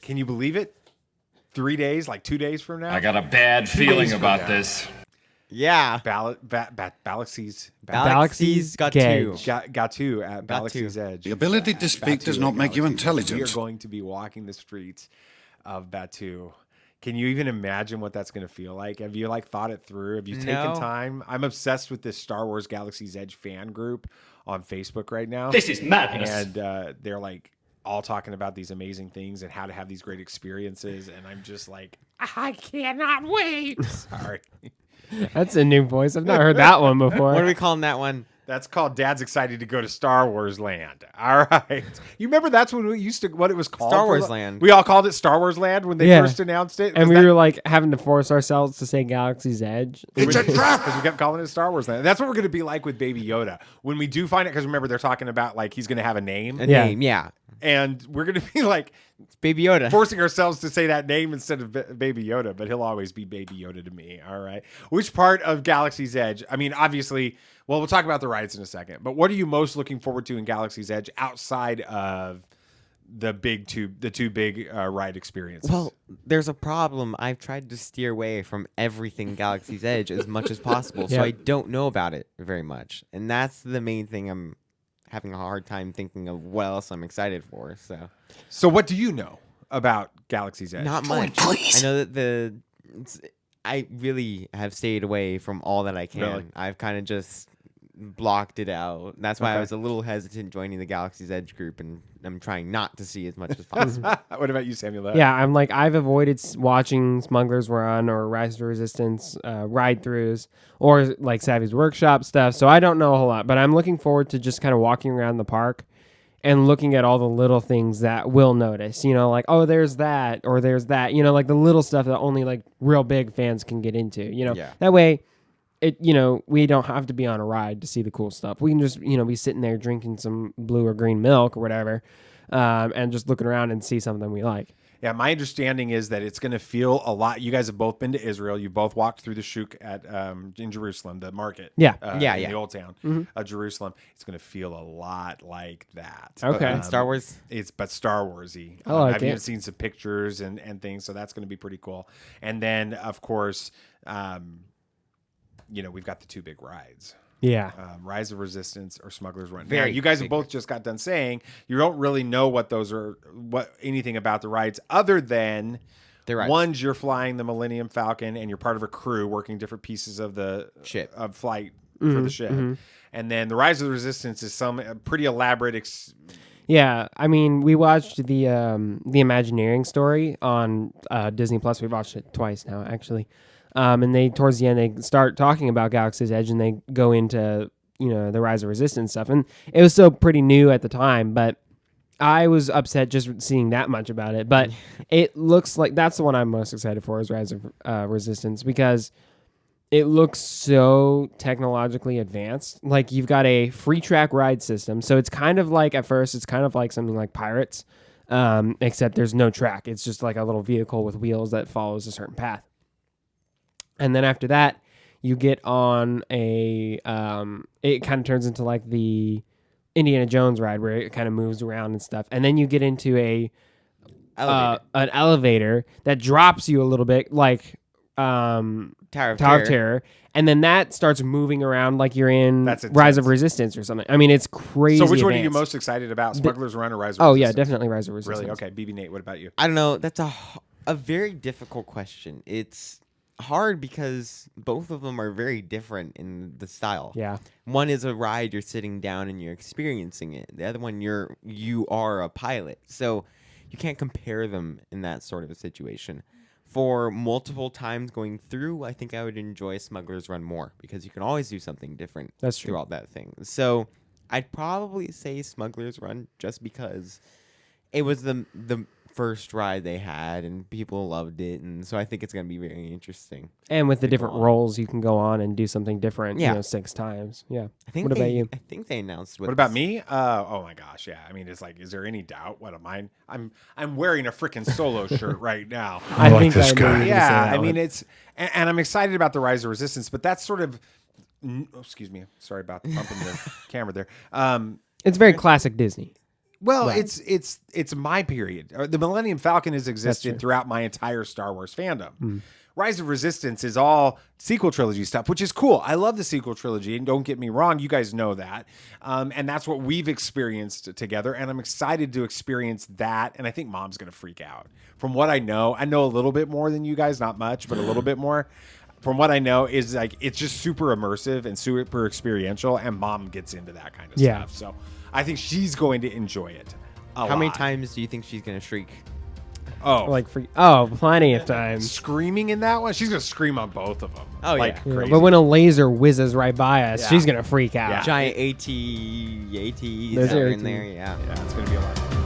Can you believe it? 3 days, like 2 days from now. I got a bad feeling about this. Yeah. Galaxy's Got two. Batuu at Galaxy's Edge. The ability to speak does not make you intelligent. We are going to be walking the streets of Batuu. Can you even imagine what that's going to feel like? Have you thought it through? Have you taken time? I'm obsessed with this Star Wars Galaxy's Edge fan group on Facebook right now. This is madness. And they're all talking about these amazing things and how to have these great experiences. And I'm just I cannot wait. Sorry. That's a new voice. I've not heard that one before. What are we calling that one? That's called Dad's excited to go to Star Wars Land. All right. You remember that's when we used to, what it was called? Star Wars Land. We all called it Star Wars Land when they first announced it. And we were having to force ourselves to say Galaxy's Edge. It's a trap! Because we kept calling it Star Wars Land. That's what we're going to be like with Baby Yoda. When we do find it, because remember they're talking about he's going to have a name. Name, yeah. And we're going to be it's Baby Yoda. forcing ourselves to say that name instead of Baby Yoda, but he'll always be Baby Yoda to me. All right. Which part of Galaxy's Edge? I mean, obviously, we'll talk about the rides in a second, but what are you most looking forward to in Galaxy's Edge outside of the two big ride experiences? Well, there's a problem. I've tried to steer away from everything Galaxy's Edge as much as possible, so I don't know about it very much. And that's the main thing I'm having a hard time thinking of what else I'm excited for. So what do you know about Galaxy's Edge? Not much. I know that I really have stayed away from all that I can. Really? I've kind of just blocked it out. That's why I was a little hesitant joining the Galaxy's Edge group, and I'm trying not to see as much as possible. What about you, Samuel? Yeah, I'm I've avoided watching Smuggler's Run or Rise to Resistance ride-throughs or Savvy's Workshop stuff, so I don't know a whole lot, but I'm looking forward to just kind of walking around the park and looking at all the little things that we'll notice, oh, there's that, or there's that, the little stuff that only real big fans can get into, That way, we don't have to be on a ride to see the cool stuff. We can just, be sitting there drinking some blue or green milk or whatever, and just looking around and see something we like. Yeah, my understanding is that it's going to feel a lot. You guys have both been to Israel. You both walked through the shuk in Jerusalem, the market. Yeah. In the old town of Jerusalem. It's going to feel a lot like that. Okay. Star Wars? But Star Wars-y. I've even seen some pictures and things, so that's going to be pretty cool. And then, of course, we've got the two big rides. Yeah. Rise of Resistance or Smuggler's Run. Very now, you guys have big. both just got done saying you don't really know anything about the rides other than The rides. one's you're flying the Millennium Falcon and you're part of a crew working different pieces of the Ship. of flight for the ship. And then the Rise of the Resistance is some pretty elaborate Yeah, I mean, we watched the Imagineering story on Disney Plus. We've watched it twice now, actually. And they towards the end they start talking about Galaxy's Edge and they go into the Rise of Resistance stuff, and it was still pretty new at the time, but I was upset just seeing that much about it. But it looks like that's the one I'm most excited for is Rise of Resistance, because it looks so technologically advanced. You've got a free track ride system, so it's kind of at first it's kind of like something like Pirates, except there's no track. It's just like a little vehicle with wheels that follows a certain path. And then after that, you get on it kind of turns into the Indiana Jones ride where it kind of moves around and stuff. And then you get into an elevator that drops you a little bit Tower of Terror. And then that starts moving around like you're in Rise of Resistance or something. I mean, it's crazy. So which one are advanced. you most excited about? Smuggler's Run or Rise of Oh, Resistance? yeah, definitely Rise of Resistance. Really? Okay, BB Nate, what about you? I don't know. That's a very difficult question. It's hard because both of them are very different in the style. Yeah. One is a ride, you're sitting down and you're experiencing it. The other one, you are a pilot. So you can't compare them in that sort of a situation. For multiple times going through, I think I would enjoy Smuggler's Run more because you can always do something different. That's true. Throughout that thing. So I'd probably say Smuggler's Run just because it was the first ride they had and people loved it, and so I think it's going to be very interesting. And with the different roles, you can go on and do something different, 6 times. Yeah. What about you? I think they announced what about me? Oh my gosh, yeah. I mean, it's is there any doubt? What am I? I'm wearing a freaking Solo shirt right now. I think this guy. Yeah, I mean it's, and I'm excited about the Rise of Resistance, but that's sort of. Excuse me, sorry about the bump in the camera there. It's very classic Disney. Well, Right. it's my period. The Millennium Falcon has existed true. throughout my entire Star Wars fandom. Rise of Resistance is all sequel trilogy stuff, which is cool. I love the sequel trilogy, and don't get me wrong, you guys know that. And that's what we've experienced together, and I'm excited to experience that, and I think Mom's going to freak out. From what I know a little bit more than you guys, not much, but a little bit more. From what I know is like it's just super immersive and super experiential, and Mom gets into that kind of Yeah. stuff. So I think she's going to enjoy it. How many times do you think she's gonna shriek? Oh, Like plenty of times. screaming in that one. She's gonna scream on both of them. Oh, like yeah. crazy. But when a laser whizzes right by us, Yeah. she's gonna freak out. Yeah. Giant ATs There's are your in there. Yeah. yeah, it's gonna be a lot.